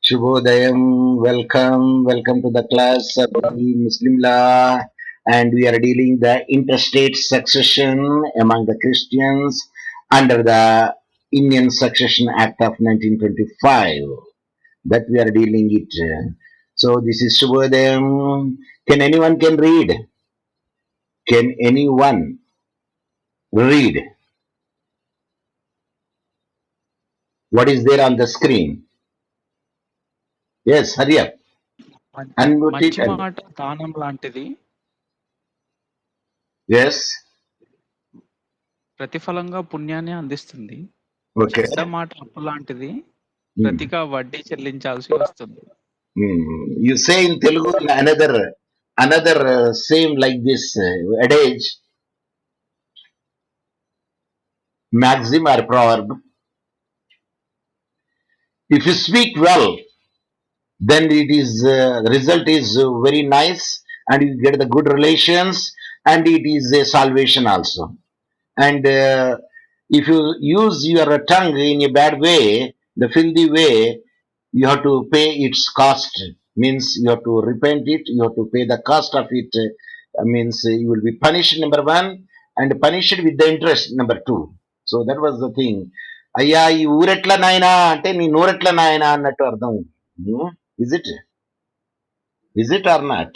Shubhodayam, welcome to the class of the Muslim law, and we are dealing the interstate succession among the Christians under the Indian Succession Act of 1925. That we are dealing it. So this is Shubhodayam. Can anyone can read? Can anyone read what is there on the screen? Yes, hurry up. మం- Unmute it మంచి and మాట దానం లాంటిది, yes. ప్రతిఫలంగా పుణ్యాన్ని అందిస్తుంది. Okay. చెడ్డ మాట అప్పు లాంటిది, Hmm. ప్రతిగా వడ్డీ చెల్లించాల్సి వస్తుంది. You say in Telugu another same like this adage, maxim or proverb. If you speak well, then it is result is very nice, and you get the good relations, and it is a salvation also. And if you use your tongue in a bad way, the filthy way, you have to pay its cost. Means you have to repent it, you have to pay the cost of it. Means you will be punished, number one, and punished with the interest, number two. So that was the thing. అయ్యా ఈ ఊరెట్ల నాయనా అంటే నీ నూరెట్ల నాయనా అన్నట్టు అర్థం. Is it? Is it or not?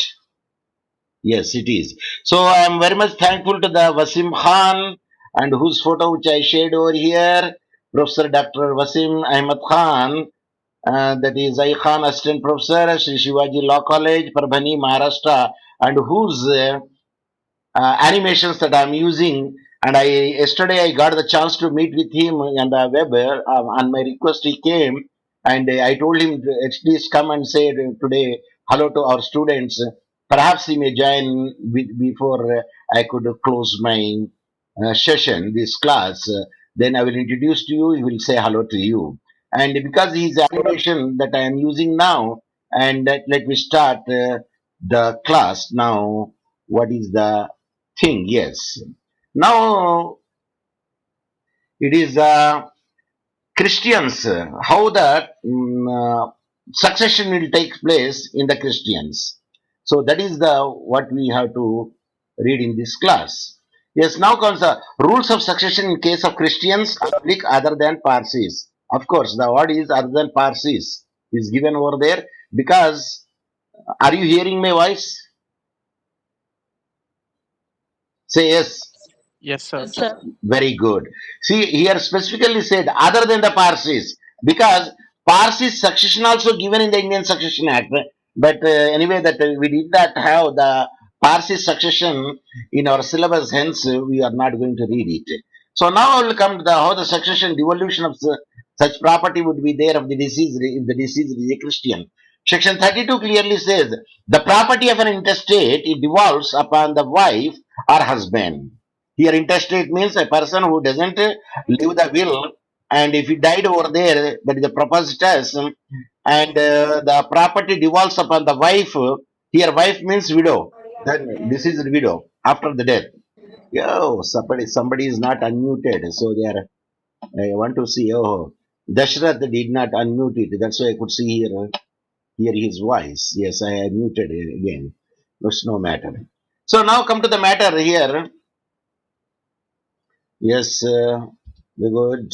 Yes, it is. So I am very much thankful to the Wasim Khan, and whose photo which I shared over here, Professor Dr. Wasim Ahmed Khan, that is I Khan Assistant Professor, Sri Shivaji Law College, Parbhani, Maharashtra, and whose animations that I'm using. And yesterday I got the chance to meet with him on the web. On my request, he came, and I told him to at least come and say today hello to our students. Perhaps he may join before I could close my session, this class. Then I will introduce to you. He will say hello to you. And because his animation that I am using now, and let me start the class now. What is the thing? Yes. Now it is Christians. How the succession will take place in the Christians. So that is the what we have to read in this class. Yes. Now comes the rules of succession in case of Christians apply other than Parsis. Of course, the word is other than Parsis is given over there because. Are you hearing my voice? Say yes. Yes sir. Yes, sir. Very good. See, here specifically said other than the Parsis, because Parsis succession also given in the Indian Succession Act. But anyway, that we did not have the Parsis succession in our syllabus, hence we are not going to read it. So now I will come to the how the succession devolution of such property would be there of the deceased if the deceased is a Christian. Section 32 clearly says the property of an intestate it devolves upon the wife or husband. Here, intestate means a person who doesn't leave the will, and if he died over there, that is the propositus, and the property devolves upon the wife. Here, wife means widow. Then this is the widow after the death. Yo, somebody is not unmuted, so they are. I want to see. Oh, Dashrath did not unmute it. That's why I could see hear his voice. Yes, I muted it again. That's no matter. So now come to the matter here. Yes, we good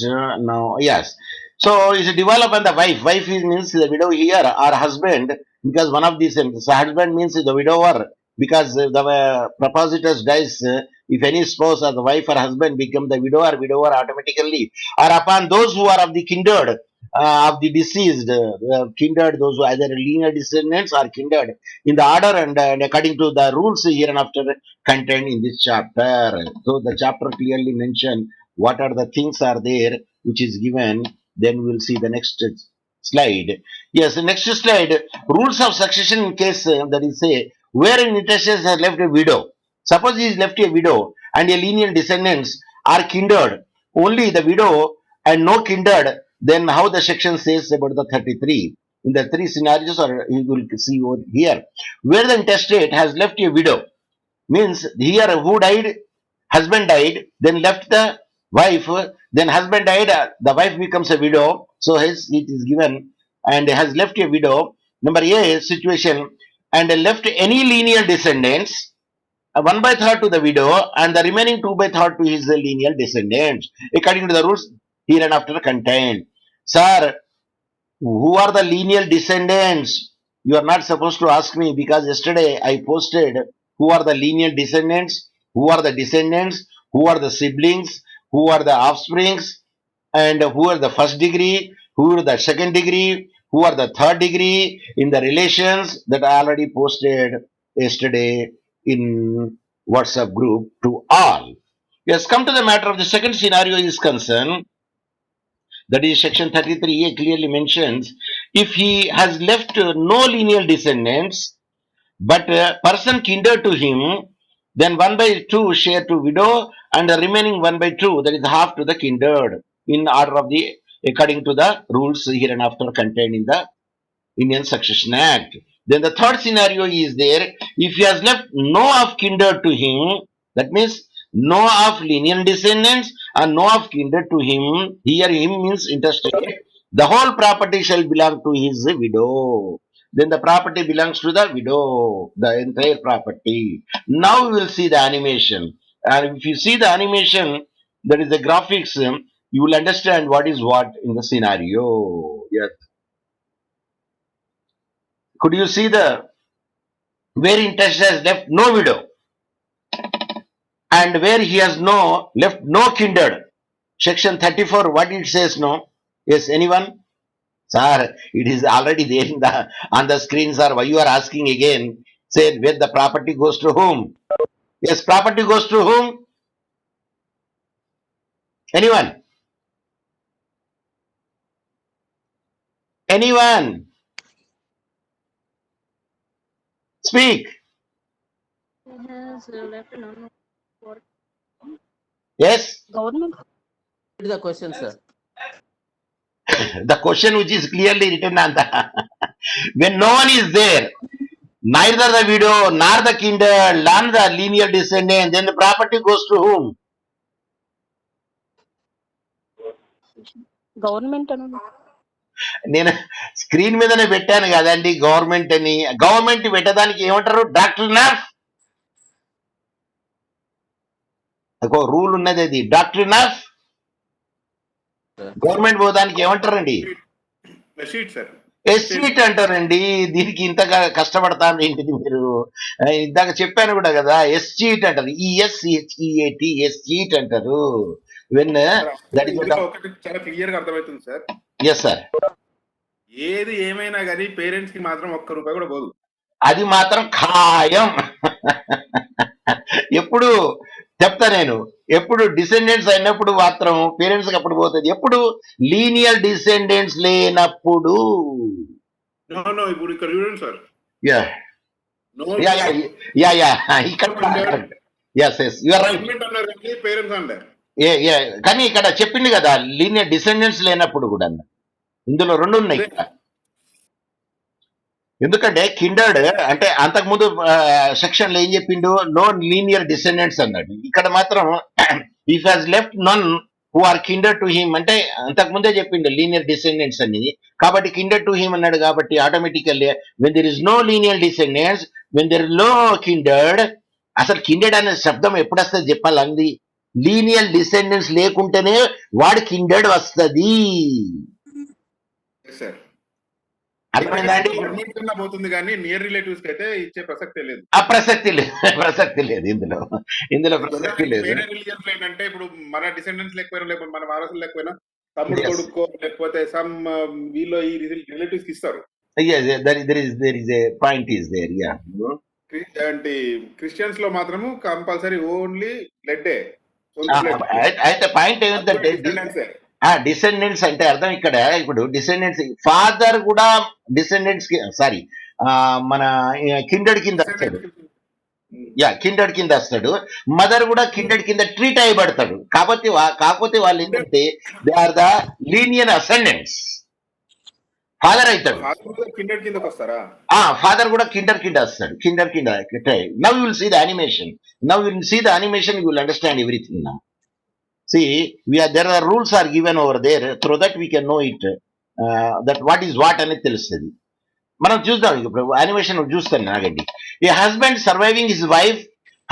now. Yes. So is develop and the wife. Wife is means the widow here or husband because one of these things. So husband means the widower because the propositus dies. If any spouse or the wife or husband become the widower automatically. Or upon those who are of the kindred of the deceased, kindred, those who either linear descendants or kindred in the order and according to the rules here and after contained in this chapter. So the chapter clearly mention what are the things are there which is given. Then we will see the next slide. Yes, the next slide. Rules of succession in case that is say where an intestate has left a widow. Suppose he is left a widow and a lineal descendants are kindred. Only the widow and no kindred. Then how the section says about the 33. In the three scenarios, or you will see over here, where the intestate has left a widow means here who died, husband died, then left the wife, then husband died, the wife becomes a widow. So hence it is given and has left a widow, number A situation, and left any lineal descendants, 1 by third to the widow and the remaining 2 by third to his lineal descendants according to the rules hereinafter contained. Sir, who are the lineal descendants? You are not supposed to ask me, because yesterday I posted who are the lineal descendants, who are the descendants, who are the siblings, who are the offsprings, and who are the first degree, who are the second degree, who are the third degree in the relations, that I already posted yesterday in WhatsApp group to all. Yes, come to the matter of the second scenario is concerned, that is section 33A clearly mentions, if he has left no lineal descendants, but person kindred to him, then 1 by 2 share to widow, and the remaining 1 by 2, that is half to the kindred, in order of the, according to the rules hereinafter contained in the Indian Succession Act. Then the third scenario is there, if he has left no of kindred to him, that means no of lineal descendants and no of kindred to him, here him means interstate, the whole property shall belong to his widow. Then the property belongs to the widow, the entire property. Now we will see the animation. And if you see the animation, that is the graphics, you will understand what is what in the scenario. Yes. Could you see the where intestate has left no widow and where he has no left no kindred? Section 34, what it says, no? Yes, anyone? Sir, it is already there in the on the screen, sir. Why you are asking again? Say where the property goes to whom? Yes, property goes to whom? Anyone? Anyone? Speak. Has left none for Yes. government. The question, sir. The question which is clearly written on the when no one is there, neither the widow nor the kindred nor the lineal descendant, then the property goes to whom? Government and నేను screen మీదనే పెట్టాను కదండి government అని. Government పెట్టడానికి ఏమంటారు? Doctor nurse. ఒక rule ఉన్నది, అది డాక్టర్ నర్స్. గవర్నమెంట్ పోదానికి ఏమంటారండి? ఎస్సీట్ అంటారండి. దీనికి ఇంతగా కష్టపడతాను ఏంటిది మీరు? ఇందాక చెప్పాను కూడా కదా, ఎస్సీట్ అంటారు. ఈఎస్ఈఏటి ఎస్సీట్ అంటారు. వెన్ దట్ ఇస్ ఒకటి చాలా క్లియర్ గా అర్థమవుతుంది సార్. Yes sir. ఏది ఏమైనా కానీ పేరెంట్స్ కి మాత్రం ఒక్క రూపాయి కూడా పోదు. అది మాత్రం ఖాయం. ఎప్పుడు చెప్తా నేను, ఎప్పుడు డిసెండెంట్స్ అయినప్పుడు మాత్రం పేరెంట్స్ కి అప్పుడు పోతుంది. ఎప్పుడు లీనియల్ డిసెండెంట్స్ లేనప్పుడు. నో ఇప్పుడు ఇక్కడ చూడండి sir. Yeah no yeah yeah yeah ఇక్కడ yes yes you are right. Government అన్నారు కానీ పేరెంట్స్ అన్నారు. కానీ ఇక్కడ చెప్పింది కదా లీనియర్ డిసెండెంట్స్ లేనప్పుడు కూడా, ఇందులో రెండు ఉన్నాయి ఇక్కడ. ఎందుకంటే కిండర్డ్ అంటే అంతకుముందు సెక్షన్ లో ఏం చెప్పిండు? నో లీనియర్ డిసెండెంట్స్ అన్నాడు. ఇక్కడ మాత్రం if has left none who are kindred to him అంటే అంతకుముందే చెప్పిండు లీనియర్ డిసెండెంట్స్ అని. కాబట్టి కిండర్ టు హిమ్ అన్నాడు కాబట్టి automatically when there is no linear descendants, when there is no kindred. అసలు కిండర్డ్ అనే శబ్దం ఎప్పుడు వస్తుంది చెప్పాలండి? లీనియర్ డిసెండెంట్స్ లేకుంటేనే వాడు కిండర్డ్ వస్తుంది. సార్ అర్థమైందండి? గవర్నమెంట్ కన్నా పోతుంది కానీ నియర్ రిలేటివ్స్ కి అయితే ఇచ్చే ప్రసక్తే లేదు. ఆ ప్రసక్తి లేదు, ప్రసక్తి లేదు ఇందులో, ఇందులో ప్రసక్తి లేదు. వేరే రిలీజియన్స్ ఏంటంటే ఇప్పుడు మన డిసెండెంట్స్ లేకపోయినా, లేకపోతే మన వారసులు లేకపోయినా తమ్ముడు కొడుకో లేకపోతే సమ్ వీళ్ళు ఈ రిలేటివ్స్ కి ఇస్తారు. Yes, there is a point is there, yeah. అంటే క్రిస్టియన్స్ లో మాత్రము కంపల్సరీ ఓన్లీ బ్లడ్. అయితే పాయింట్ ఏంటంటే డిసెండెంట్స్ అంటే అర్థం ఇక్కడ, ఇప్పుడు డిసెండెంట్స్ ఫాదర్ కూడా డిసెండెంట్స్ కి సారీ మన కిండెడ్ కింద వస్తాడు. యా కిండెడ్ కింద వస్తాడు. మదర్ కూడా కిండెడ్ కింద ట్రీట్ అయ్యబడతాడు. కాకపోతే వాళ్ళు ఏంటంటే they are the linear ascendants. Father అవుతాడు, కిండెడ్ కిందకి వస్తారా? ఫాదర్ కూడా కిండర్ కింద వస్తాడు. కిండర్ కింద now you will see the animation. Now you will see the animation, you will understand everything. Now see, there are rules are given over there, through that we can know it. That what is what అనేది తెలుస్తుంది. మనం చూద్దాం, ఇప్పుడు animation చూస్తాను నాగండి. A husband surviving his wife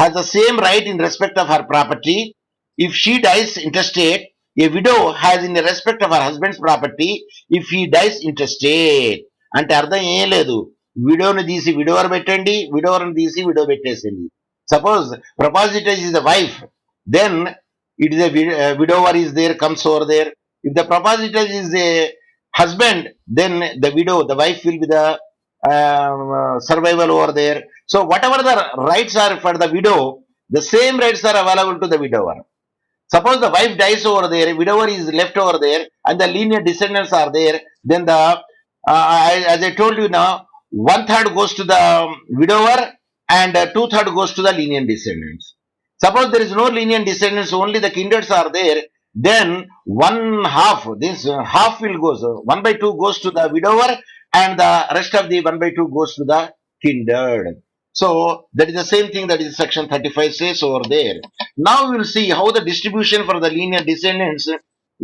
has the same right in respect of her property if she dies intestate. A widow has in respect of her husband's property if he dies intestate. అంటే అర్థం ఏం లేదు, విడోని తీసి widower పెట్టండి, విడోవర్ని తీసి widow పెట్టేసింది. Suppose propositus is the wife, then it is a widower is there, comes over there. If the propositor is a husband, then the widow, the wife will be the survival over there. So whatever the rights are for the widow, the same rights are available to the widower. Suppose the wife dies over there, widower is left over there, and the linear descendants are there, then the as I told you now, 1/3 goes to the widower and 2/3 goes to the linear descendants. Suppose there is no linear descendants, only the kindreds are there, then 1/2, this half will go, so 1/2 goes to the widower and the rest of the 1/2 goes to the kindred. So that is the same thing that is section 35 says over there. Now we will see how the distribution for the linear descendants,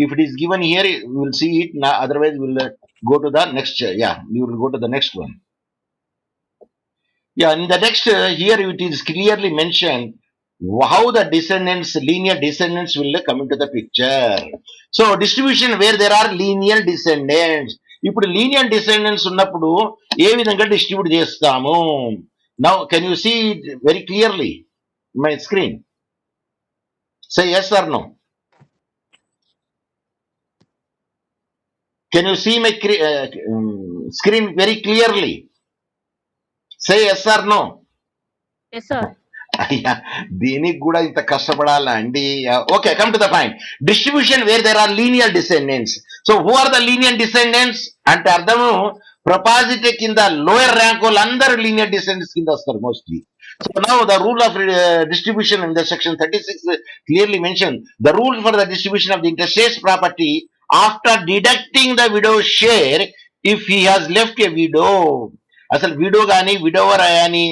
if it is given here, we will see it. Now, otherwise we will go to the next, we will go to the next one. Yeah, in the next, here it is clearly mentioned how the descendants, linear descendants will come into the picture. So distribution where there are linear descendants. ఇప్పుడు linear descendants ఉన్నప్పుడు ఏ విధంగా distribute చేస్తాము? Now can you see it very clearly my screen? Say yes or no. Can you see my screen very clearly? Say yes or no. Yes, sir. అయ్యా, దీనికి కూడా ఇంత కష్టపడాలా అండి? Okay, come to the point. Distribution where there are linear descendants. So who are the linear descendants అంటే అర్థము, propinquity కింద lower rank వాళ్ళందరూ లీనియర్ డిసెండెంట్స్ కింద వస్తారు mostly. So now the rule of distribution in the section 36 clearly mentioned the rule for the distribution of the interstate property after deducting the widow's share if he has left a widow. అసలు widow కానీ widower అని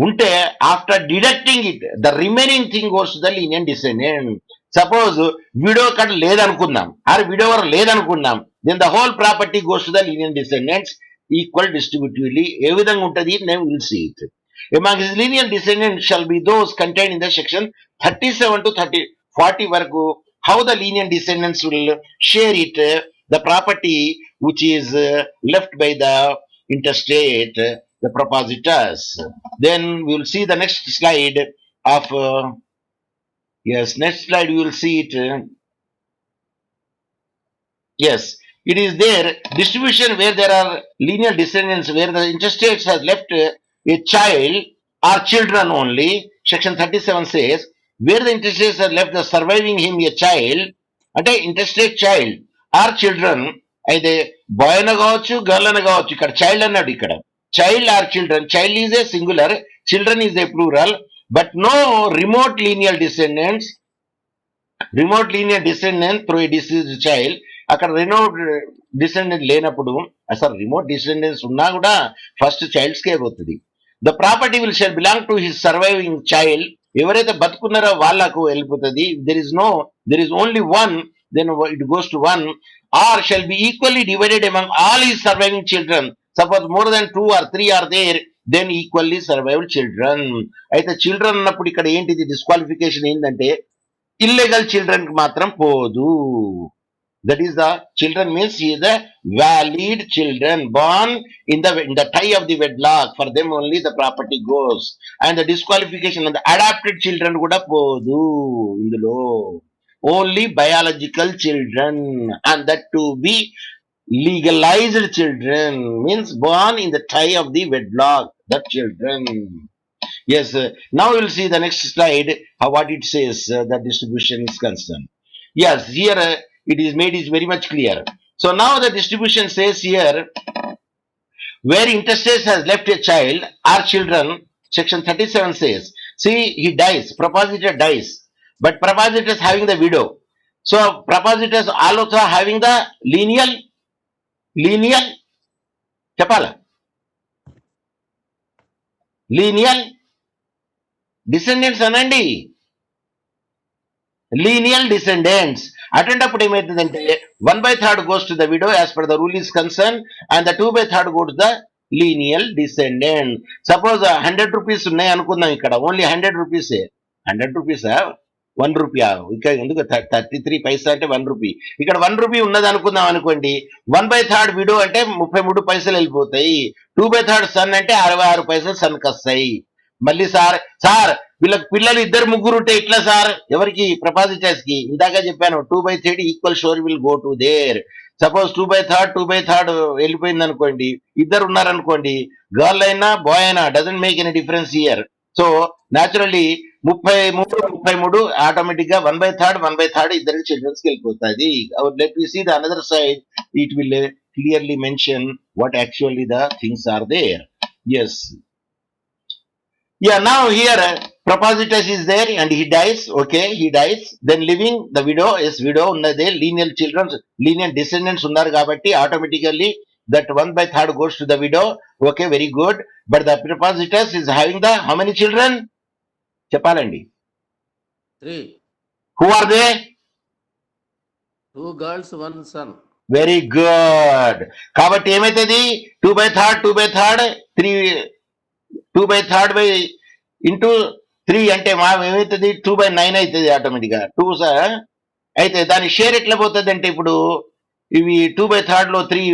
ఉంటే after deducting it the remaining thing goes to the linear descendant. Suppose widow కట్ లేదనుకుందాం, or widower లేదనుకుందాం, then the whole property goes to the linear descendants equal distributively. ఏ విధంగా ఉంటుంది నేను will see it. Among his linear descendants shall be those contained in the section 37 to 40 వరకు. How the linear descendants will share it, the property which is left by the interstate, the propositors. Then we will see the next slide of next slide we will see it. Yes, it is there, distribution where there are linear descendants, where the interstate has left a child or children only. Section 37 says where the interstate has left the surviving him a child, అంటే interstate child or children, అయితే boy అని కావచ్చు girl అని కావచ్చు. ఇక్కడ child అన్నాడు, ఇక్కడ child or children. Child is a singular, children is a plural, but no remote linear descendants. Remote linear descendant through a deceased child. అక్కడ రిమోట్ డిసెండెంట్ లేనప్పుడు, అసలు రిమోట్ డిసెండెంట్స్ ఉన్నా కూడా ఫస్ట్ చైల్డ్స్కే పోతుంది. The property will shall belong to his surviving child. ఎవరైతే బతుకున్నారో వాళ్ళకు వెళ్ళిపోతుంది. There is only one, then it goes to one. Or shall be equally divided among all his surviving children. Suppose more than 2 or 3 are there, then equally survived children. అయితే children అన్నప్పుడు ఇక్కడ ఏంటిది disqualification ఏంటంటే illegal children కి మాత్రం పోదు. That is the children means he is a valid children born in the tie of the wedlock. For them only the property goes. And the disqualification of the adopted children kuda podu indulo. Only biological children, and that to be legalized children, means born in the tie of the wedlock, that children. Yes, now we will see the next slide what it says, the distribution is concerned. Yes, here it is made is very much clear. So now the distribution says here where interstate has left a child or children. Section 37 says, see, he dies, propositor dies, but propositor is having the widow. So propositors also having the lineal చెప్పాలా lineal descendants అనండి, lineal descendants. అటువంటిప్పుడు ఏమవుతుందంటే 1/3 goes to the widow as per the rule is concern and the 2/3 go to the lineal descendant. Suppose 100 rupees ఉన్నాయి అనుకుందాం, ఇక్కడ only 100 రూపీసే. 100 రూపీసా, 1 rupee, ఇక్కడ ఎందుకు 33 పైసా అంటే 1 రూపీ, ఇక్కడ 1 రూపీ ఉన్నది అనుకుందాం అనుకోండి. 1/3 విడో అంటే 33 పైసలు వెళ్ళిపోతాయి. 2/3 సన్ అంటే 66 పైసలు సన్కి వస్తాయి. మళ్ళీ సార్ వీళ్ళకి పిల్లలు 2-3 ఉంటే ఇట్లా సార్, ఎవరికి ప్రపాజిటర్స్ కి ఇందాక చెప్పాను 2/3 equal share will go to there. Suppose 2/3 వెళ్ళిపోయింది అనుకోండి, 2 ఉన్నారనుకోండి, గర్ల్ అయినా బాయ్ అయినా doesn't make any difference here. So naturally 33 automatic గా 1/3 ఇద్దరికి చిల్డ్రన్స్ కి వెళ్ళిపోతుంది. Let we see the another side, it will clearly mention what actually the things are there. Yes. Yeah, now here propositus is there and he dies. Okay, he dies. Then living the widow is widow unnade, lineal children, lineal descendants unnaru kabatti automatically that 1/3 goes to the widow. Okay, very good. But the propositus is having the how many children? Cheppalandi. 3. Who are they? 2 girls, 1 son. Very good. Kabatti emaitadi 2/3 2/3 by into 3 అంటే మా ఏమవుతుంది 2/9 అవుతుంది automatic గా. 2 అయితే దాని share ఎట్లా పోతుంది అంటే, ఇప్పుడు ఇవి 2/3 లో 3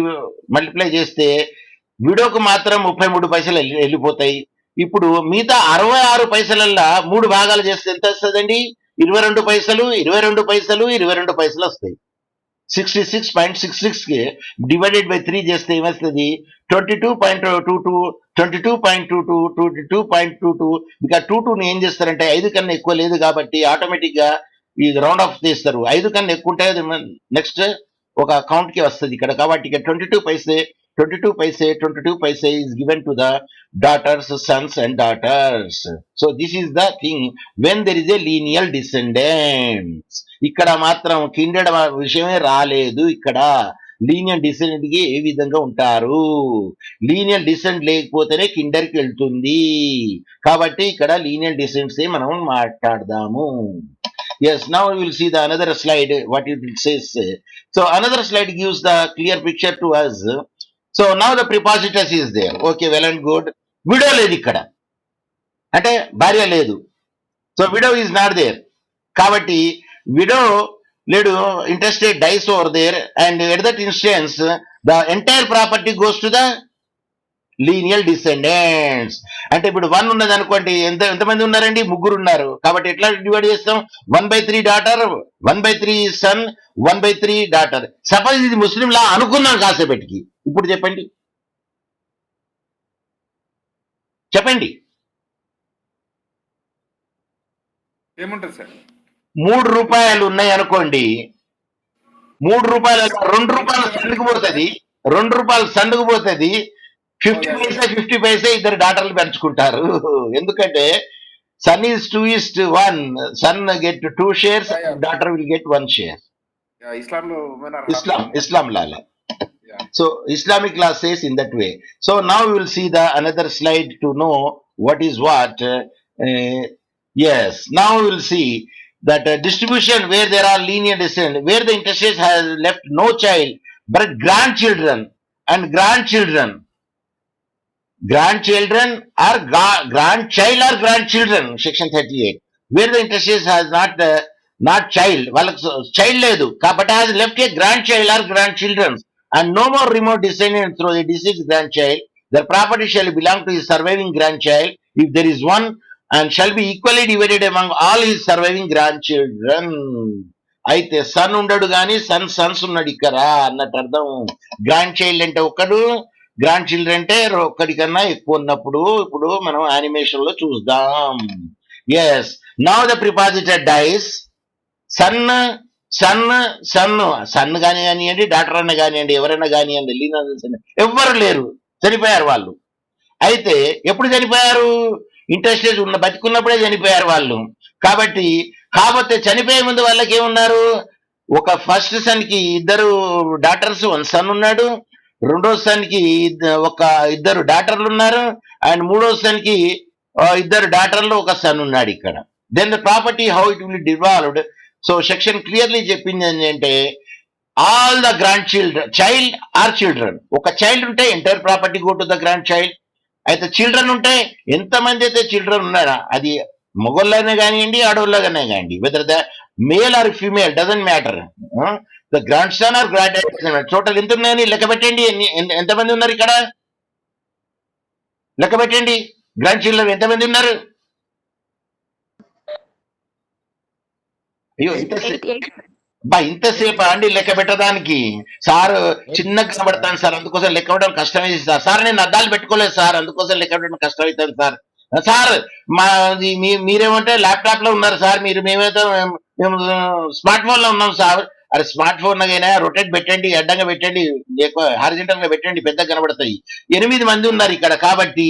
మల్టిప్లై చేస్తే విడోకు మాత్రం 33 పైసలు వెళ్ళిపోతాయి. ఇప్పుడు మిగతా 66 పైసలల్లా 3 భాగాలు చేస్తే ఎంత వస్తుందండి? 22 పైసలు 22 పైసలు 22 పైసలు వస్తాయి. 66.66 కి డివైడెడ్ బై 3 చేస్తే ఏమొస్తుంది? 22.22 22.22 ఇంకా 22 ఏం చేస్తారంటే 5 కన్నా ఎక్కువ లేదు కాబట్టి ఆటోమేటిక్ గా ఈ రౌండ్ ఆఫ్ చేస్తారు. 5 కన్నా ఎక్కువ ఉంటే నెక్స్ట్ ఒక అకౌంట్ కి వస్తుంది ఇక్కడ. కాబట్టి ఇక 22 paise is given to the daughters, sons and daughters. So this is the thing when there is a lineal descendants. ఇక్కడ మాత్రం కిండెడ్ విషయమే రాలేదు. ఇక్కడ లీనియల్ డిసెండెంట్ కి ఏ విధంగా ఉంటారు, లీనియల్ డిసెంట్ లేకపోతేనే కిండర్ కి వెళ్తుంది. కాబట్టి ఇక్కడ లీనియల్ డిసెంట్స్ మనం మాట్లాడదాము. Yes, now we will see the another slide, what it says. So another slide gives the clear picture to us. So now the prepositus is there. Okay, well and good. Widow లేదు ఇక్కడ, అంటే భార్య లేదు. So widow is not there. కాబట్టి widow లేడు, interstate dies over there and at that instance the entire property goes to the lineal descendants. అంటే ఇప్పుడు 1 ఉన్నది అనుకోండి, ఎంతమంది ఉన్నారండి? 3 ఉన్నారు. కాబట్టి ఎట్లా డివైడ్ చేస్తాం? 1/3 డాటర్, 1/3 సన్, 1/3 డాటర్. సపోజ్ ఇది ముస్లిం లా అనుకున్నాం కాసేపటికి. ఇప్పుడు చెప్పండి ఏముంటది సార్? 3 రూపాయలు ఉన్నాయి అనుకోండి, 3 రూపాయలు 2 రూపాయలు సందుకు పోతుంది, 2 రూపాయలు సందుకు పోతుంది. 50 పైసా ఇద్దరు డాటర్లు పెంచుకుంటారు. ఎందుకంటే son is 2:1, son get 2 shares, daughter will get 1 share. Islam law. So Islamic law says in that way. So now we will see the another slide to know what is what. Yes, now we will see that distribution where there are linear descent, where the interstate has left no child but grandchildren and grandchildren or grandchild or grandchildren, section 38, where the interstate has not child, వాళ్ళకి child లేదు కాబట్టి has left a grandchild or grandchildren and no more remote descendant through the deceased grandchild, their property shall belong to his surviving grandchild if there is one and shall be equally divided among all his surviving grandchildren. అయితే sun ఉండడు కానీ Sons ఉన్నాడు ఇక్కడ అన్నట్టు అర్థం. Grand child అంటే ఒకడు, grand children అంటే ఒక్కడి కన్నా ఎక్కువ ఉన్నప్పుడు ఇప్పుడు మనం యానిమేషన్ లో చూద్దాం. Yes, now the propositus dies. Son కానివ్వండి, డాక్టర్ అన్న కానివ్వండి, ఎవరైనా కానివ్వండి, ఎవ్వరు లేరు, చనిపోయారు వాళ్ళు. అయితే ఎప్పుడు చనిపోయారు? ఇంటర్స్టేజ్ బతికున్నప్పుడే చనిపోయారు వాళ్ళు. కాకపోతే చనిపోయే ముందు వాళ్ళకి ఏమున్నారు? ఒక ఫస్ట్ సన్ కి 2 డాటర్స్, 1 సన్ ఉన్నాడు. రెండో సన్ కి 2 డాటర్లు ఉన్నారు. అండ్ మూడో సన్ కి 2 డాటర్లు, 1 సన్ ఉన్నాడు ఇక్కడ. Then the property how it will devolved so section clearly చెప్పింది ఏంటంటే all the grandchildren child or children, ఒక చైల్డ్ ఉంటే entire property go to the grandchild. అయితే చిల్డ్రన్ ఉంటే ఎంతమంది అయితే చిల్డ్రన్ ఉన్నారా, అది మొగోళ్ళనే కానివ్వండి ఆడవాళ్ళగానే కానివ్వండి, whether the male or female doesn't matter, the grandson or grand total ఎంత ఉన్నాయని లెక్క పెట్టండి. ఎంతమంది ఉన్నారు ఇక్కడ లెక్క పెట్టండి. గ్రాండ్ చిల్డ్రన్ ఎంతమంది ఉన్నారు? అయ్యో ఇంతసేపు అండి లెక్క పెట్టడానికి? సార్ చిన్నగా కనబడతాను సార్, అందుకోసం లెక్క పెట్టడం కష్టమైంది సార్. సార్ నేను అద్దాలు పెట్టుకోలేదు సార్, అందుకోసం లెక్క పెట్టడం కష్టమవుతుంది సార్. సార్ మీరేమంటే ల్యాప్టాప్ లో ఉన్నారు సార్, మేమైతే మేము స్మార్ట్ ఫోన్ లో ఉన్నాం సార్. అరే స్మార్ట్ ఫోన్ అయినా రొటేట్ పెట్టండి, అడ్డంగా పెట్టండి, హారిజెంటల్ గా పెట్టండి, పెద్దగా కనబడతాయి. 8 మంది ఉన్నారు ఇక్కడ కాబట్టి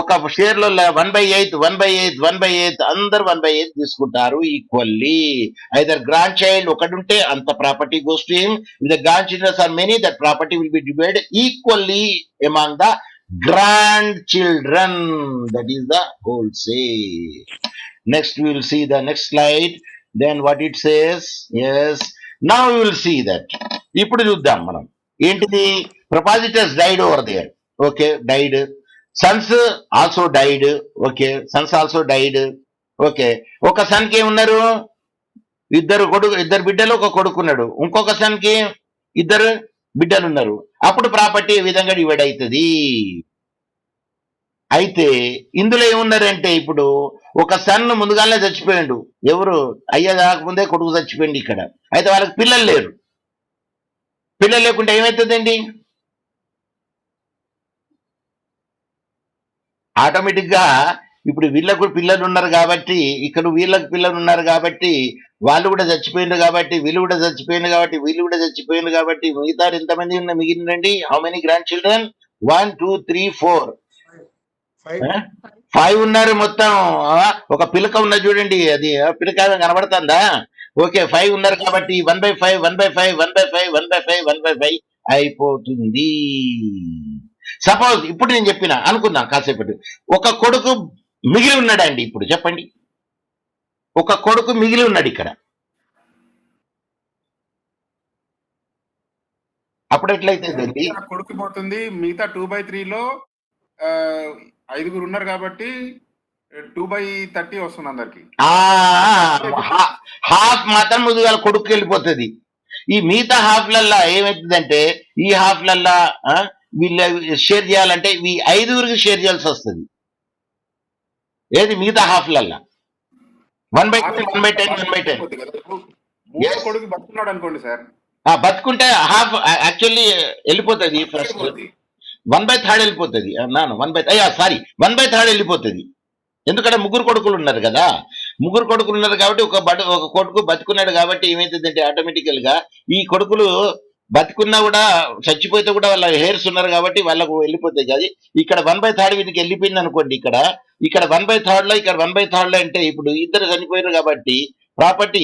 ఒక షేర్ లో 1/8 అందరు 1/8 తీసుకుంటారు ఈక్వల్లీ. ఐదర్ గ్రాండ్ చైల్డ్ ఒకటి ఉంటే అంత property goes to him. The grandchildrens are many, that property will be divided equally among the grandchildren. That is the whole say. Next we will see the next slide, then what it says. Yes, now we will see that. ఇప్పుడు చూద్దాం మనం ఏంటిది. Propositus died over there. Okay, died. Sons also died. Okay, sons also died. Okay, ఒక son కి ఏమున్నారు? ఇద్దరు బిడ్డలు, ఒక కొడుకున్నాడు. ఇంకొక సన్ కి 2 బిడ్డలు ఉన్నారు. అప్పుడు ప్రాపర్టీ ఏ విధంగా డివైడ్ అవుతుంది? అయితే ఇందులో ఏమున్నారంటే ఇప్పుడు ఒక సన్ ముందుగానే చచ్చిపోయాడు. ఎవరు? అయ్య కాకముందే కొడుకు చచ్చిపోయింది ఇక్కడ. అయితే వాళ్ళకి పిల్లలు లేరు. పిల్లలు లేకుంటే ఏమవుతుందండి? ఆటోమేటిక్ గా ఇప్పుడు వీళ్ళకు పిల్లలు ఉన్నారు కాబట్టి, ఇక్కడ వీళ్ళకి పిల్లలు ఉన్నారు కాబట్టి, వాళ్ళు కూడా చచ్చిపోయిండ్రు కాబట్టి, వీళ్ళు కూడా చచ్చిపోయింది కాబట్టి, వీళ్ళు కూడా చచ్చిపోయింది కాబట్టి, మిగతా ఎంతమంది మిగిలినండి? How many grandchildren? 1 2 3 4 5 ఉన్నారు మొత్తం. ఒక పిలక ఉన్నది చూడండి, అది పిలక కనబడుతుందా? ఓకే, 5 ఉన్నారు కాబట్టి 1/5 1/5 1/5 1/5 1/5 అయిపోతుంది. సపోజ్ ఇప్పుడు నేను చెప్పిన అనుకుందాం కాసేపటి, ఒక కొడుకు మిగిలి ఉన్నాడండి. ఇప్పుడు చెప్పండి, ఒక కొడుకు మిగిలి ఉన్నాడు ఇక్కడ. అప్పుడు ఎట్లయితే కొడుకు పోతుంది. మిగతా 2/3 లో 5 ఉన్నారు కాబట్టి 2/30 వస్తుంది అందరికి. హాఫ్ మాత్రం ముందుగా కొడుకు వెళ్ళిపోతుంది. ఈ మిగతా హాఫ్లల్లా ఏమవుతుందంటే, ఈ హాఫ్లల్లా వీళ్ళు షేర్ చేయాలంటే ఈ 5 షేర్ చేయాల్సి వస్తుంది. ఏది మిగతా హాఫ్లల్లా 1/10 1/10 1/10. కొడుకు బతుకున్నాడు అనుకోండి సార్, బతుకుంటే హాఫ్ యాక్చువల్లీ వెళ్ళిపోతుంది. ఫస్ట్ 1/3 వెళ్ళిపోతుంది. 1/3 వెళ్ళిపోతుంది. ఎందుకంటే 3 కొడుకులు ఉన్నారు కదా. 3 కొడుకులు ఉన్నారు కాబట్టి ఒక కొడుకు బతుకున్నాడు కాబట్టి ఏమైతుందంటే ఆటోమేటికల్ గా ఈ కొడుకులు బతుకున్నా కూడా చచ్చిపోతే కూడా వాళ్ళ హెయిర్స్ ఉన్నారు కాబట్టి వాళ్ళకు వెళ్ళిపోతాయి కదా. ఇక్కడ 1/3 వీటికి వెళ్ళిపోయింది అనుకోండి. ఇక్కడ 1/3 లో, ఇక్కడ 1/3 లో అంటే ఇప్పుడు 2 చనిపోయారు కాబట్టి ప్రాపర్టీ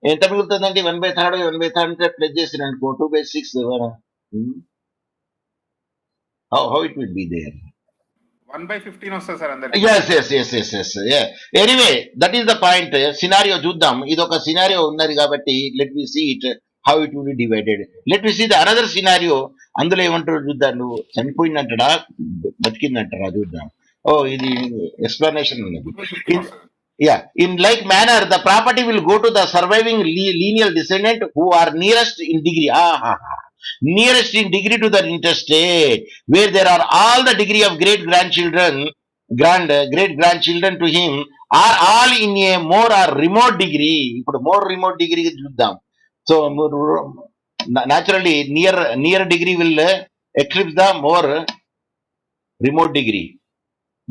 ఎంత మిగులుతుందండి? 1/3 అంటే ప్లస్ చేసిన అనుకో 2/6. how it will be there? 1/15 వస్తుంది సార్ అందరికి. yes. Anyway, that is the point. Scenario చూద్దాం. ఇది ఒక సినారియో ఉన్నది కాబట్టి let me see it, how it will be divided. Let me see the another scenario. అందులో ఏమంటారు చూద్దాం. నువ్వు చనిపోయిందంటాడా బతికిందంటారా చూద్దాం. ఇది ఎక్స్ప్లెనేషన్ ఉన్నది. In like manner, the property will go to the surviving lineal descendant who are nearest in degree. Nearest in degree to the intestate, where there are all the degree of great grandchildren to him are all in a more or remote degree. ఇప్పుడు more remote degree చూద్దాం. So naturally near degree will eclipse the more remote degree.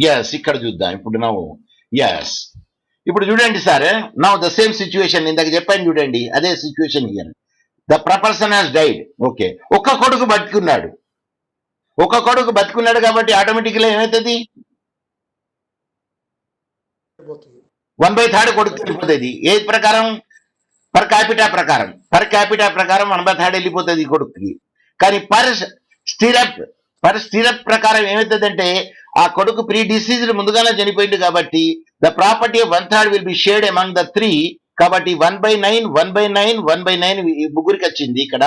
Yes, ఇక్కడ చూద్దాం ఇప్పుడు now. Yes, ఇప్పుడు చూడండి sir, now the same situation ఇందాక చెప్పాను చూడండి, అదే situation here. The person has died. Okay, ఒక కొడుకు బతుకున్నాడు కాబట్టి ఆటోమేటిక్గా ఏమవుతుంది? 1/3 కొడుకు వెళ్ళిపోతుంది. ఏ ప్రకారం? పర్ క్యాపిటా ప్రకారం 1/3 వెళ్ళిపోతుంది ఈ కొడుకుకి. కానీ పర్ స్టిరప్ ప్రకారం ఏమవుతుందంటే ఆ కొడుకు ప్రీ డిసీజ్డ్ ముందుగానే చనిపోయింది కాబట్టి the property of 1/3 will be shared among the 3 కాబట్టి 1/9 1/9 1/9 ఈ ముగ్గురికి వచ్చింది ఇక్కడ.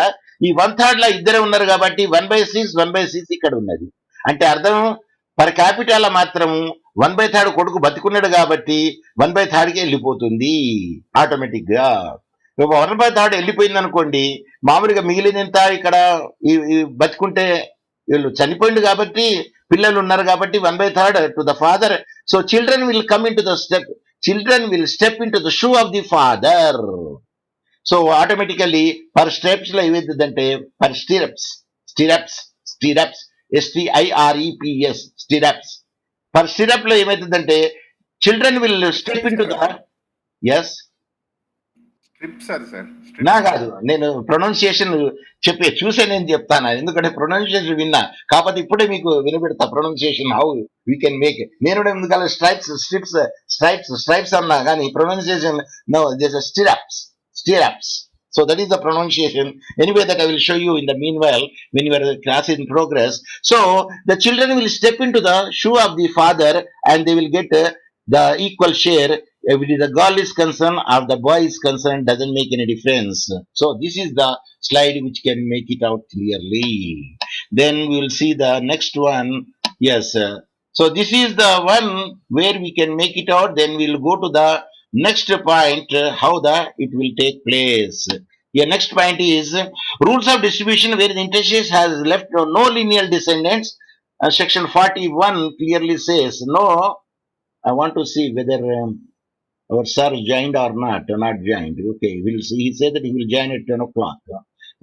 ఈ 1/3 లో ఇద్దరే ఉన్నారు కాబట్టి 1/6 1/6 ఇక్కడ ఉన్నది. అంటే అర్థం పర్ క్యాపిటల్ మాత్రం 1/3 కొడుకు బతికున్నాడు కాబట్టి 1/3కి వెళ్ళిపోతుంది ఆటోమేటిక్ గా. 1/3 వెళ్ళిపోయింది అనుకోండి, మామూలుగా మిగిలినంత ఇక్కడ ఈ బతుకుంటే వీళ్ళు చనిపోయింది కాబట్టి పిల్లలు ఉన్నారు కాబట్టి 1/3 to the father. So children will come in to the step, children will step into the shoe of the father. So automatically per steps లో ఏమవుతుందంటే per stirrups STIREPS stirrups per stirrup లో ఏమవుతుందంటే children will step into the yes strips అది sir నా కాదు, నేను pronunciation చూసే నేను చెప్తాను, ఎందుకంటే ప్రొనౌన్సియేషన్ విన్నా కాకపోతే ఇప్పుడే మీకు వినబెడతా pronunciation how we can make. నేను ఎందుకలా స్ట్రైప్స్ అన్నా కానీ pronunciation no this stirrups. So that is the pronunciation. Anyway, that I will show you in the meanwhile when your class is in progress. So the children will step into the shoe of the father and they will get the equal share. If it is the girl is concerned or the boy is concerned, doesn't make any difference. So this is the slide which can make it out clearly. Then we will see the next one. Yes. So this is the one where we can make it out. Then we will go to the next point, how it will take place. Your next point is rules of distribution where the interface has left no linear descendants. Section 41 clearly says no. I want to see whether our sir joined or not joined. Okay, we'll see. He said that he will join at 10 o'clock.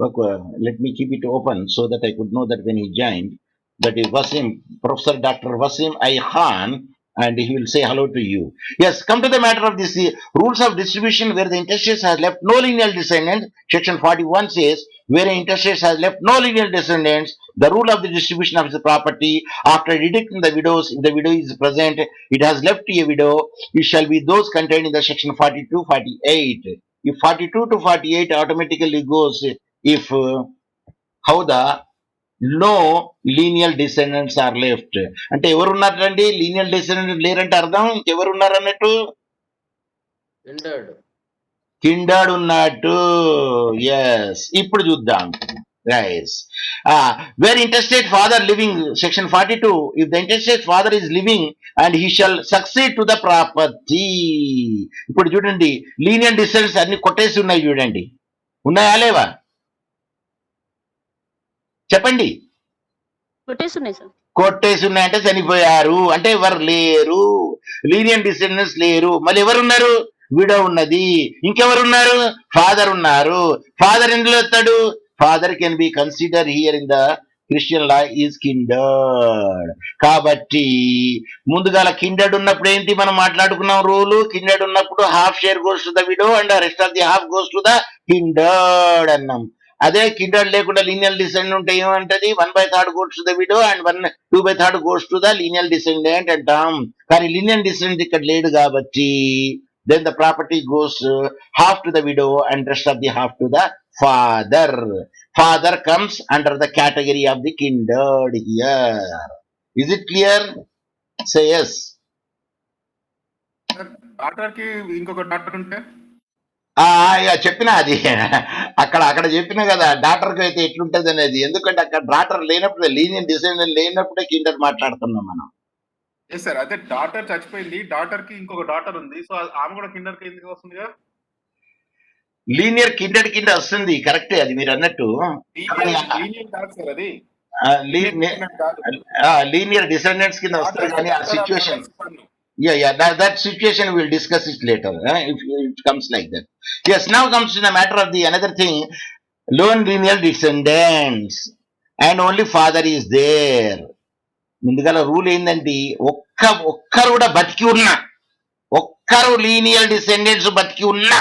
Okay, let me keep it open so that I could know that when he joined, that is Wasim, Professor Dr. Wasim I. Khan, and he will say hello to you. Yes, come to the matter of this rules of distribution where the interstate has left no linear descendants. Section 41 says where an interstate has left no linear descendants, the rule of the distribution of the property after deducting the widows, if the widow is present, it has left to a widow, it shall be those contained in the section 42, 48. If 42 to 48 automatically goes if how the no lineal descendants are left. అంటే ఎవరు ఉన్నారండి lineal descendants లేరంటే అర్థం ఎవరు ఉన్నారు అన్నట్టు కిండాడు ఉన్నట్టు. Yes, ఇప్పుడు చూద్దాం. Yes. Where intestate father living, section 42, if the intestate father is living and he shall succeed to the property. ఇప్పుడు చూడండి లీనియల్ డిసెండెంట్స్ అన్ని కొట్టేసి ఉన్నాయి చూడండి, ఉన్నాయా లేవా చెప్పండి. కొట్టేసి ఉన్నాయంటే చనిపోయారు అంటే ఎవరు లేరు, లీనియన్ డిసెండెంట్స్ లేరు. మళ్ళీ ఎవరు ఉన్నారు, విడో ఉన్నది, ఇంకెవరు ఉన్నారు, ఫాదర్ ఉన్నారు. ఫాదర్ ఎందులో వస్తాడు, father can be consider here in the Christian law is kindred. కాబట్టి ముందుగా కిండర్డ్ ఉన్నప్పుడు ఏంటి మనం మాట్లాడుకున్నాం రూలు, కిండర్డ్ ఉన్నప్పుడు half share goes to the widow and rest of the half goes to the kindred అన్నాం. అదే కిండర్డ్ లేకుండా లీనియల్ డిసెండెంట్ ఉంటే ఏమంటది 1/3 goes to the widow and 2/3 goes to the lineal descendant అంటాం. కానీ లీనియల్ డిసెండెంట్ ఇక్కడ లేడు కాబట్టి then the property goes half to the widow and rest of the half to the father. Father comes under the category of the kindred here. Is it clear? Say yes. Doctor కి ఇంకొక doctor ఉంటే చెప్పినా అది అక్కడ చెప్పినా కదా డాక్టర్కి అయితే ఎట్లుంటది అనేది. ఎందుకంటే అక్కడ డాక్టర్ లేనప్పుడే లీనియన్ డిసెండెంట్ లేనప్పుడే కిండర్ మాట్లాడుతున్నాం మనం. సార్ అదే డాటర్ చచ్చిపోయింది, డాటర్ కి ఇంకొక డాటర్ ఉంది, సో ఆమె కూడా కిండర్ కి ఎందుకు వస్తుందిగా. లీనియర్ కిండర్ కింద వస్తుంది, కరెక్టే అది మీరు అన్నట్టు. లీనియర్ కాదు సార్ అది, లీనియర్ డిసెండెంట్స్ కింద వస్తుంది కానీ ఆ situation that situation we will discuss it later if it comes like that. Yes, now comes to the matter of the another thing, lone linear descendants and only father is there. ముందుగల rule ఏంటంటే ఒక్కరు కూడా బతికి ఉన్నా, ఒక్కరు lineal descendants బతికి ఉన్నా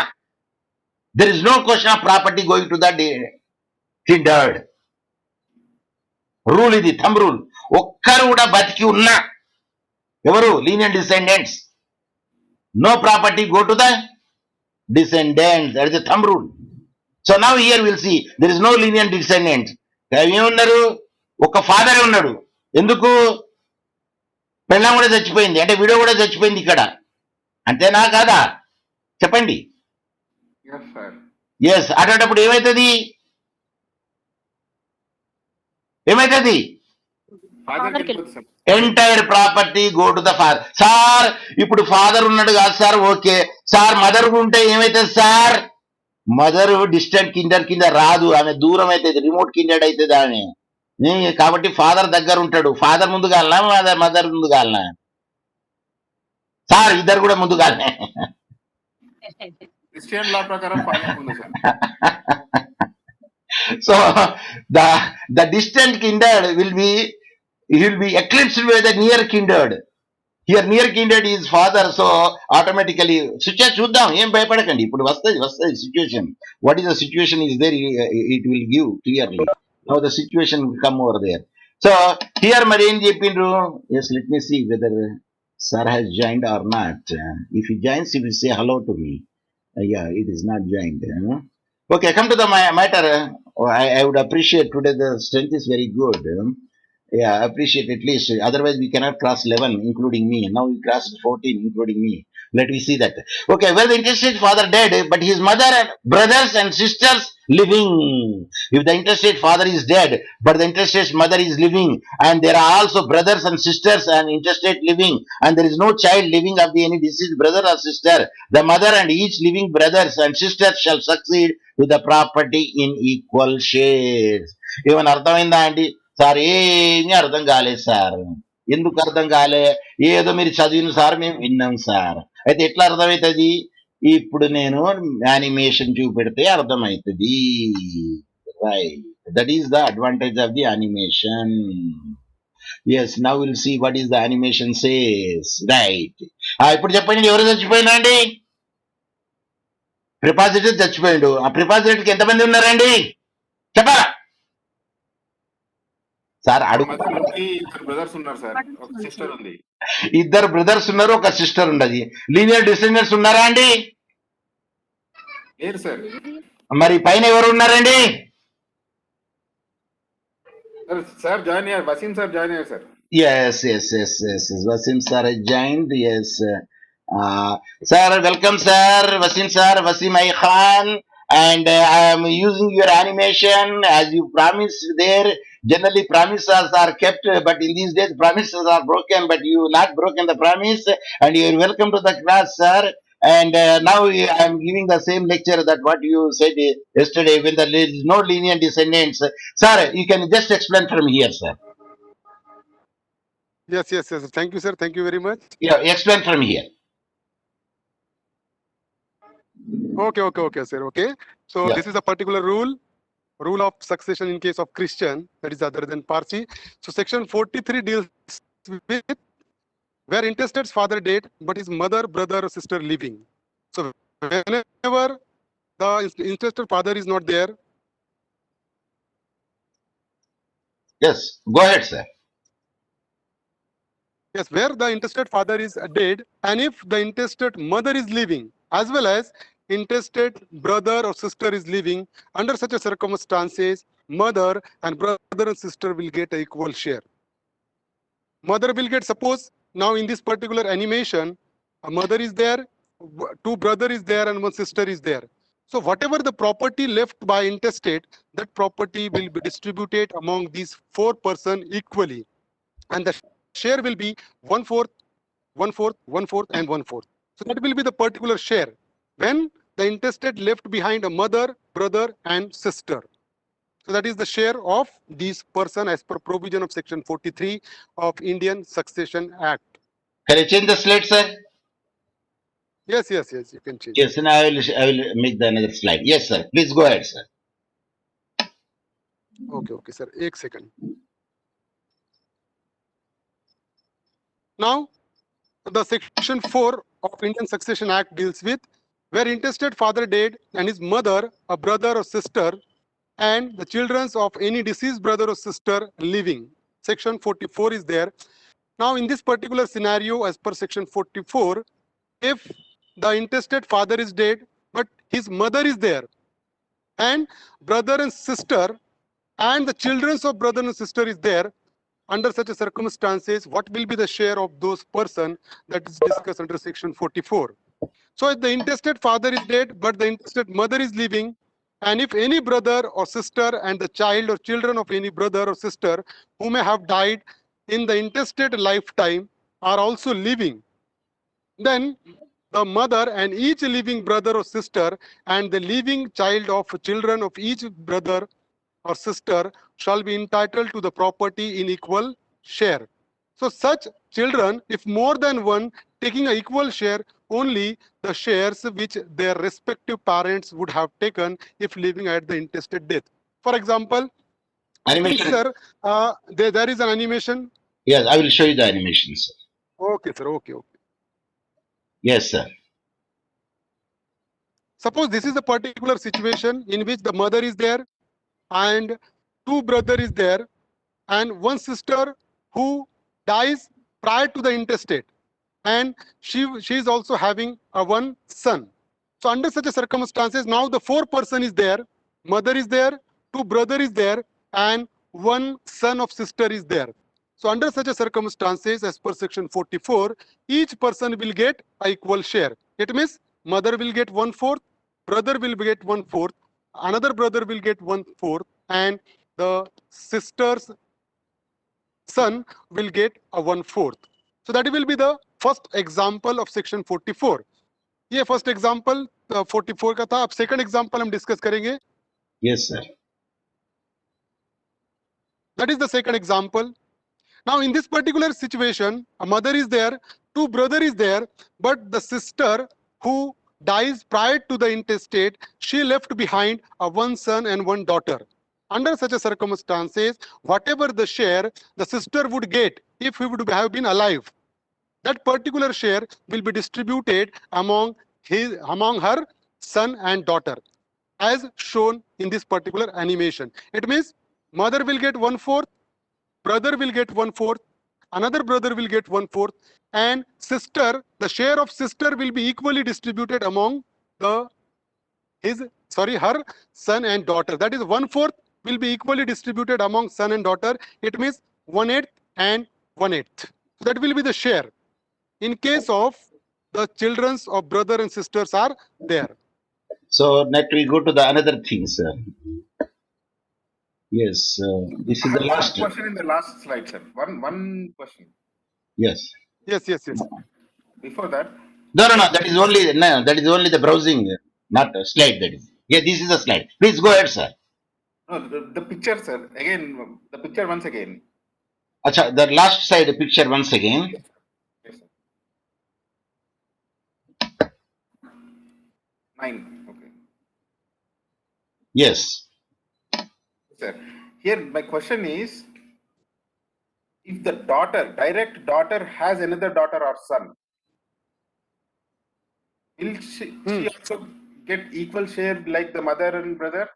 there is no question of property going to the kindred. Rule ఇది, థంబ్ రూల్. ఒక్కరు కూడా బతికి ఉన్నా ఎవరు lineal descendants, no property go to the descendants. That is the thumb rule. So now here will see there is no lineal descendants. ఏమున్నారు, ఒక father ఉన్నాడు. ఎందుకు, పెళ్ళాం కూడా చచ్చిపోయింది అంటే విడో కూడా చచ్చిపోయింది ఇక్కడ, అంతేనా కాదా చెప్పండి. ఎస్ సార్ ఎస్ అటువంటిప్పుడు ఏమైతుంది ఫాదర్ Father కి వెళ్ళిపోతుంది sir entire property go to the father. Sir ఇప్పుడు ఫాదర్ ఉన్నాడు కాదు సార్, ఓకే సార్. మదర్ ఉంటే ఏమైతుంది సార్? మదర్ డిస్టెంట్ కిండర్ కింద రాదు, ఆమె దూరం అవుతుంది, రిమోట్ కిండెడ్ అవుతుంది ఆమె. కాబట్టి ఫాదర్ దగ్గర ఉంటాడు. ఫాదర్ ముందు కాలనా మదర్ ముందు కాలనా? సార్ ఇద్దరు కూడా ముందు కాలనే. క్రిస్టియన్ లా ప్రకారం ఫాదర్ ఉంది sir. So the distant kindred will be eclipsed by the near kindred. Here near kindred is father, so automatically situation చూద్దాం, ఏం భయపడకండి. ఇప్పుడు వస్తుంది situation. What is the situation is there, it will give clearly. Now the situation will come over there. So here మరి ఏం చెప్పిండ్రు? Yes, let me see whether sir has joined or not. If he joins, he will say hello to me. Yeah, it is not joined. Okay, come to the matter. I would appreciate today the strength is very good. Yeah, appreciate at least. Otherwise, we cannot cross 11, including me. Now we crossed 14, including me. Let me see that. Okay, well, the interstate father dead, but his mother and brothers and sisters living. If the interstate father is dead, but the interstate mother is living, and there are also brothers and sisters and interstate living, and there is no child living of the any deceased brother or sister, the mother and each living brothers and sisters shall succeed to the property in equal shares. ఏమైనా అర్థమైందా అండి? Sir ఏమీ అర్థం కాలేదు sir. ఎందుకు అర్థం కాలే? ఏదో మీరు చదివిన సార్ మేము విన్నాం సార్. అయితే ఎట్లా అర్థమవుతుంది? ఇప్పుడు నేను యానిమేషన్ చూపెడితే అర్థమవుతుంది. Right, that is the advantage of the animation. Yes, now will see what is the animation says. Right, ఇప్పుడు చెప్పండి, ఎవరు చచ్చిపోయినా అండి? ప్రిపాజిటర్ చచ్చిపోయిండు. ఆ ప్రిపాజిటర్కి ఎంతమంది ఉన్నారండి చెప్పాలా సార్? అడుగు. ఇద్దరు బ్రదర్స్ ఉన్నారు సార్, ఒక సిస్టర్ ఉంది. ఇద్దరు బ్రదర్స్ ఉన్నారు, ఒక సిస్టర్ ఉండదు. లీనియర్ డిసెండెంట్స్ ఉన్నారా అండి? లేరు సార్. మరి పైన ఎవరు ఉన్నారండి? సార్ జాయిన్ అయ్యారు, వసీం సార్ జాయిన్ అయ్యారు sir. Yes, Wasim sir has joined. Yes, sir, welcome sir, Wasim sir, Wasim I Khan, and I am using your animation as you promised there. Generally promises are kept, but in these days promises are broken, but you not broken the promise, and you are welcome to the class, sir. And now I am giving the same lecture that what you said yesterday when there is no linear descendants. Sir, you can just explain from here, sir. Yes. Thank you, sir. Thank you very much. Yeah, explain from here. Okay, sir. Okay. So Yeah. this is a particular rule of succession in case of Christian, that is other than Parsi. So section 43 deals with where intestate's father dead, but his mother, brother, or sister living. So whenever the intestate father is not there, Yes, go ahead, sir. yes, where the intestate father is dead, and if the intestate mother is living, as well as intestate brother or sister is living, under such a circumstances, mother and brother and sister will get an equal share. Mother will get, suppose now in this particular animation, a mother is there, two brother is there, and one sister is there. So whatever the property left by intestate, that property will be distributed among these four person equally, and the share will be 1/4, 1/4, 1/4, and 1/4. So that will be the particular share when the intestate left behind a mother, brother, and sister. So that is the share of these person as per provision of section 43 of Indian Succession Act. Can I change the slide, sir? Yes, you can change. Yes, and I will make the another slide. Yes, sir. Please go ahead, sir. Okay, sir. 1 second. Now, the section 4 of Indian Succession Act deals with where intestate father dead and his mother, a brother or sister, and the children of any deceased brother or sister living. Section 44 is there. Now, in this particular scenario, as per section 44, if the intestate father is dead, but his mother is there, and brother and sister, and the children of brother and sister is there, under such a circumstances, what will be the share of those person that is discussed under section 44? So if the intestate father is dead, but the intestate mother is living, and if any brother or sister and the child or children of any brother or sister who may have died in the intestate lifetime are also living, then the mother and each living brother or sister and the living child of children of each brother or sister shall be entitled to the property in equal share. So such children, if more than one, taking an equal share, only the shares which their respective parents would have taken if living at the intestate death. For example, Animation. sir, there is an animation. Yes, I will show you the animation, sir. Okay, sir. Okay. Yes, sir. Suppose this is a particular situation in which the mother is there and two brother is there and one sister who dies prior to the intestate, and she is also having a one son. So under such a circumstances, now the four person is there, mother is there, two brother is there, and one son of sister is there. So under such a circumstances, as per section 44, each person will get a equal share. It means mother will get 1/4, brother will get 1/4, another brother will get 1/4, and the sister's son will get a 1/4. So that will be the first example of section 44. ये first example 44 का था. अब second example हम discuss करेंगे. Yes, sir. That is the second example. Now in this particular situation, a mother is there, two brother is there, but the sister who dies prior to the intestate, she left behind a one son and one daughter. Under such a circumstances, whatever the share the sister would get if he would have been alive, that particular share will be distributed among her son and daughter, as shown in this particular animation. It means mother will get 1/4, brother will get 1/4, another brother will get 1/4, and sister, the share of sister will be equally distributed among her son and daughter. That is 1/4 will be equally distributed among son and daughter. It means 1/8 and 1/8. So that will be the share in case of the children of brother and sisters are there. So next we go to the another thing, sir. Yes, this is the One last. question in the last slide, sir. One question. Yes. Yes. Before that, No. That is only the browsing, not a slide. That is. Yeah, this is a slide. Please go ahead, sir. no, the picture, sir. Again, the picture once again. Acha, the last side picture once again. Yes, sir. 9. Okay. Yes. Sir, here my question is, if the direct daughter has another daughter or son, will she also get equal share like the mother and brother?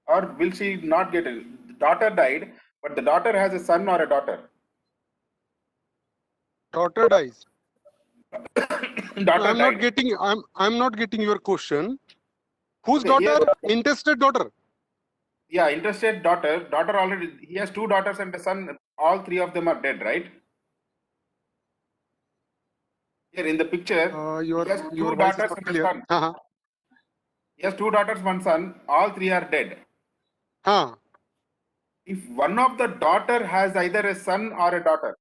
Or will she not get it? The daughter died, but the daughter has a son or a daughter. Daughter dies. Daughter I'm died. not getting your question. Whose Okay, here- daughter? Intestate daughter. Yeah, interstate daughter. Daughter already, he has 2 daughters and a son. All 3 of them are dead, right? Here in the picture, Your he has your 2 voice is daughters not and a clear. son. He has 2 daughters, 1 son. All 3 are dead. If one of the daughter has either a son or a daughter,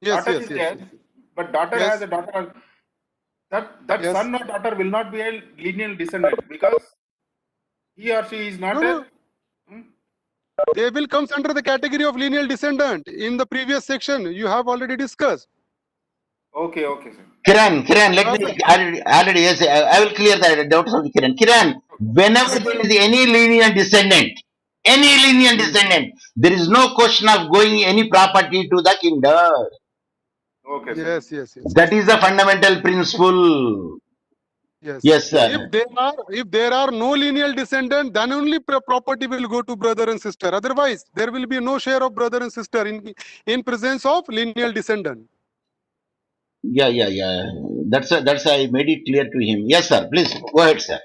Yes. daughter is dead, but daughter Yes. has a daughter, that Yes. son or daughter will not be a lineal descendant because he or she is not No. They will comes under the category of lineal descendant. In the previous section, you have already discussed. Okay, sir. Kiran, let me already yes, I will clear the doubts of Kiran. Kiran, whenever there is any lineal descendant, there is no question of going any property to the kinder. Okay, sir. Yes. That is the fundamental principle. Yes, sir. If there are no lineal descendant, then only property will go to brother and sister. Otherwise, there will be no share of brother and sister in presence of lineal descendant. Yeah. That's I made it clear to him. Yes, sir. Please go ahead, sir.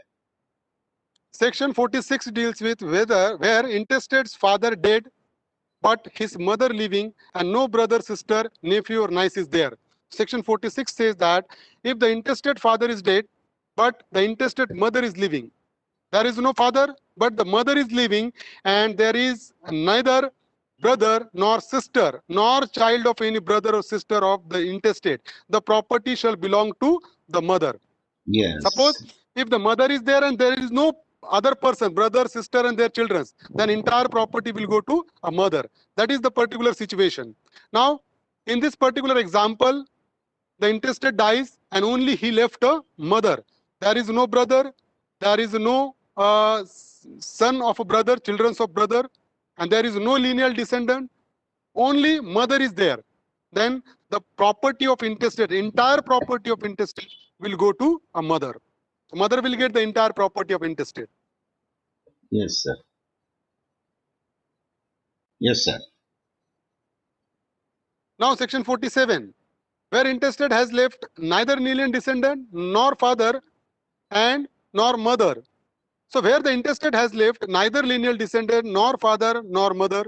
Section 46 deals with where intestate's father dead, but his mother living, and no brother, sister, nephew, or niece is there. section 46 says that if the intestate father is dead, but the intestate mother is living, there is no father, but the mother is living, and there is neither brother nor sister, nor child of any brother or sister of the intestate, the property shall belong to the mother. Yes. Suppose if the mother is there and there is no other person, brother, sister, and their children, then entire property will go to a mother. That is the particular situation. Now, in this particular example, the intestate dies and only he left a mother. There is no brother, there is no son of a brother, children of brother, and there is no lineal descendant. Only mother is there. Then the property of intestate, entire property of intestate will go to a mother. So mother will get the entire property of intestate. Yes, sir. Yes, sir. Now section 47, where intestate has left neither lineal descendant nor father and nor mother. So where the intestate has left neither lineal descendant nor father nor mother,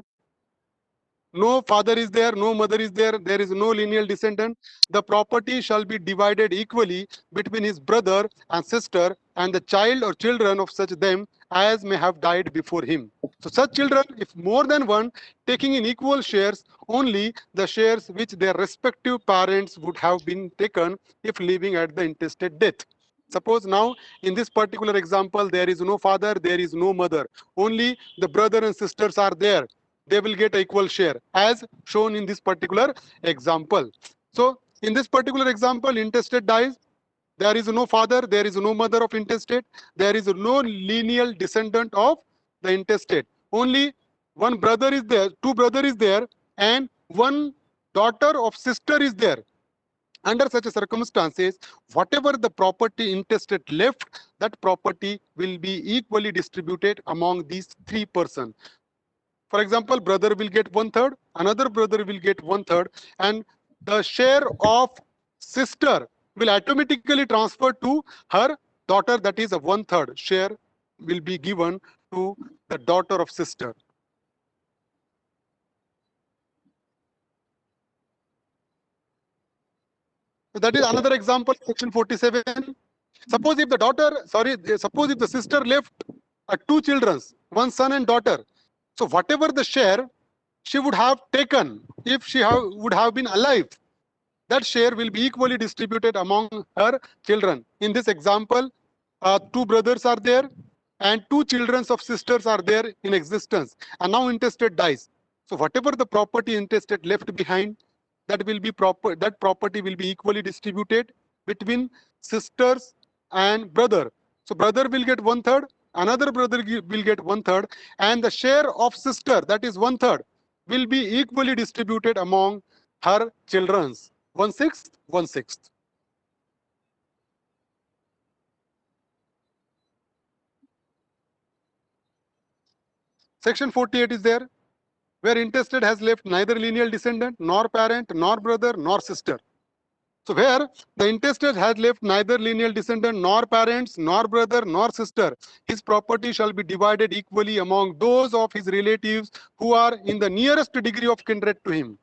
no father is there, no mother is there, there is no lineal descendant, the property shall be divided equally between his brother and sister and the child or children of such them as may have died before him. So such children, if more than one, taking in equal shares, only the shares which their respective parents would have been taken if living at the intestate death. Suppose now in this particular example, there is no father, there is no mother, only the brother and sisters are there. They will get equal share as shown in this particular example. So in this particular example, intestate dies. There is no father, there is no mother of intestate, there is no lineal descendant of the intestate. Only one brother is there, two brother is there, and one daughter of sister is there. Under such circumstances, whatever the property intestate left, that property will be equally distributed among these three persons. For example, brother will get 1/3, another brother will get 1/3, and the share of sister will automatically transfer to her daughter, that is a 1/3 share will be given to the daughter of sister. So that is another example, section 47. Suppose if the suppose if the sister left two children, one son and daughter. So whatever the share she would have taken if she would have been alive, that share will be equally distributed among her children. In this example, two brothers are there and two children of sisters are there in existence, and now intestate dies. So whatever the property intestate left behind, that will be that property will be equally distributed between sisters and brother. So brother will get 1/3, another brother will get 1/3, and the share of sister, that is 1/3, will be equally distributed among her children's. 1/6, 1/6. Section 48 is there, where intestate has left neither lineal descendant, nor parent, nor brother, nor sister. So where the intestate has left neither lineal descendant, nor parents, nor brother, nor sister, his property shall be divided equally among those of his relatives who are in the nearest degree of kindred to him.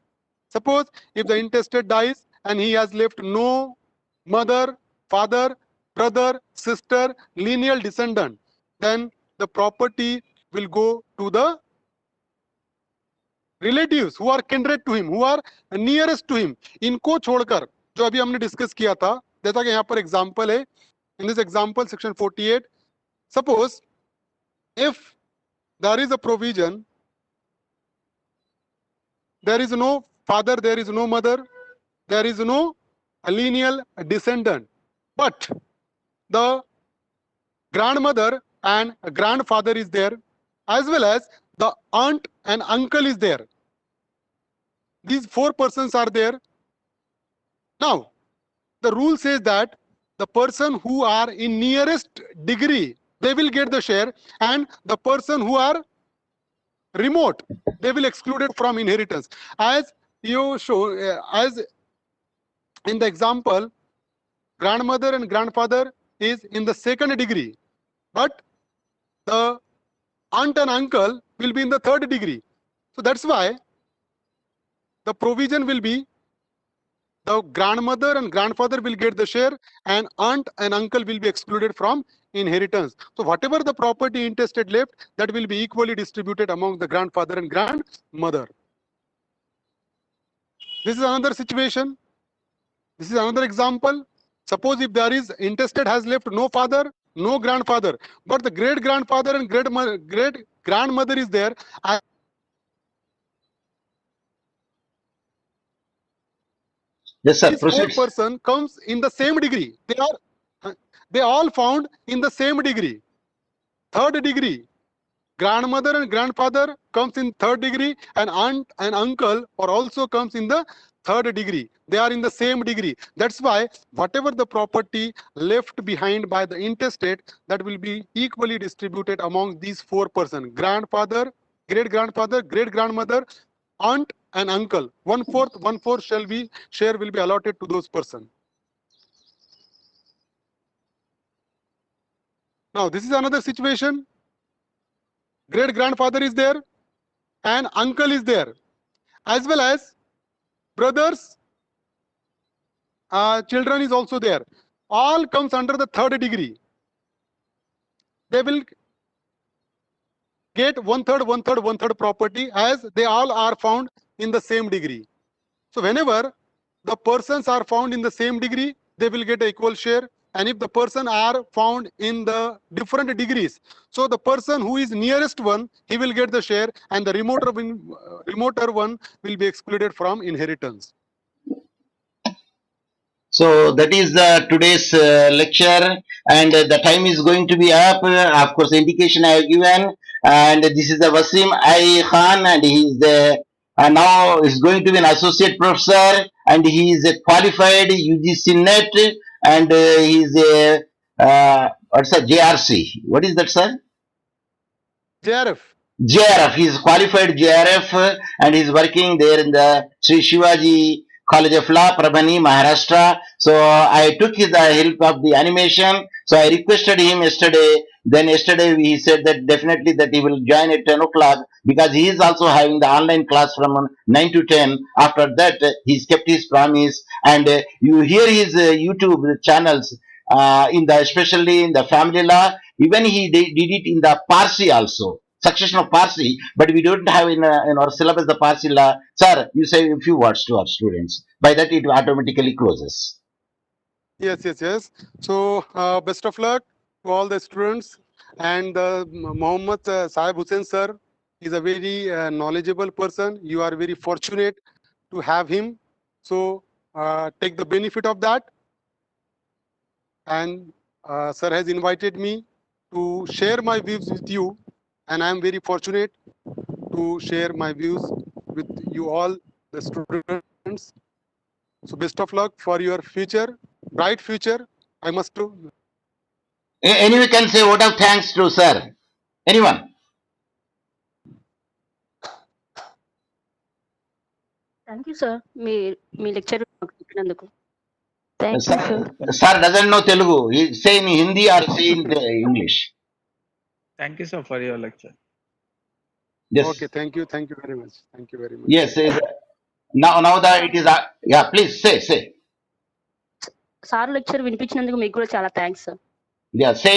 Suppose if the intestate dies and he has left no mother, father, brother, sister, lineal descendant, then the property will go to the relatives who are kindred to him, who are nearest to him. इनको छोड़कर जो अभी हमने discuss किया था, जैसा कि यहाँ पर एग्जाम्पल है, in this example section 48, suppose if there is a provision, there is no father, there is no mother, there is no lineal descendant, but the grandmother and grandfather is there, as well as the aunt and uncle is there. These four persons are there. Now, the rule says that the person who are in nearest degree, they will get the share, and the person who are remote, they will exclude it from inheritance. As you show, as in the example, grandmother and grandfather is in the second degree, but the aunt and uncle will be in the third degree. So that's why the provision will be the grandmother and grandfather will get the share, and aunt and uncle will be excluded from inheritance. So whatever the property intestate left, that will be equally distributed among the grandfather and grandmother. This is another situation. This is another example. Suppose if there is intestate has left no father, no grandfather, but the great grandfather and great grandmother is there. Yes, sir. This four Proceed. person comes in the same degree. They all found in the same degree. Third degree. Grandmother and grandfather comes in third degree, and aunt and uncle or also comes in the third degree. They are in the same degree. That's why whatever the property left behind by the intestate, that will be equally distributed among these four persons: grandfather, great grandfather, great grandmother, aunt and uncle. 1/4 share will be allotted to those persons. Now this is another situation. Great grandfather is there and uncle is there, as well as brothers, children is also there. All comes under the third degree. They will get 1/3 property, as they all are found in the same degree. So whenever the persons are found in the same degree, they will get an equal share. And if the person are found in the different degrees, so the person who is nearest one, he will get the share, and the remoter one will be excluded from inheritance. So that is today's lecture, and the time is going to be up. Of course, the indication I have given, and this is the Wasim I Khan, and he is the now is going to be an associate professor, and he is a qualified UGC NET, and he is a what's a JRC? What is that, sir? JRF. JRF. He is qualified JRF, and he is working there in the Sri Shivaji College of Law, Prabhani, Maharashtra. So I took his help of the animation. So I requested him yesterday. Then yesterday he said that definitely that he will join at 10 o'clock, because he is also having the online class from 9 to 10. After that, he's kept his promise. And you hear his YouTube channels especially in the family law. Even he did it in the Parsi also. Succession of Parsi, but we don't have in our syllabus the Parsi law. Sir, you say a few words to our students. By that, it automatically closes. Yes. So best of luck to all the students. And Mohammad Sahib Hussain sir is a very knowledgeable person. You are very fortunate to have him. So take the benefit of that. And sir has invited me to share my views with you. And I am very fortunate to share my views with you all, the students. So best of luck for your future, bright future. I must do. Anyone can say word of thanks to sir. Anyone? Thank you sir me lecture మాకు చెప్పినందుకు. Thank you sir. Sir doesn't know Telugu. He say in Hindi or say in English. Thank you, sir, for your lecture. Yes. Okay, thank you very much. Thank you very much. Yes. Now that it is. Yeah, please say. Sir lecture వినిపించినందుకు మీకు కూడా చాలా thanks sir. Yeah, say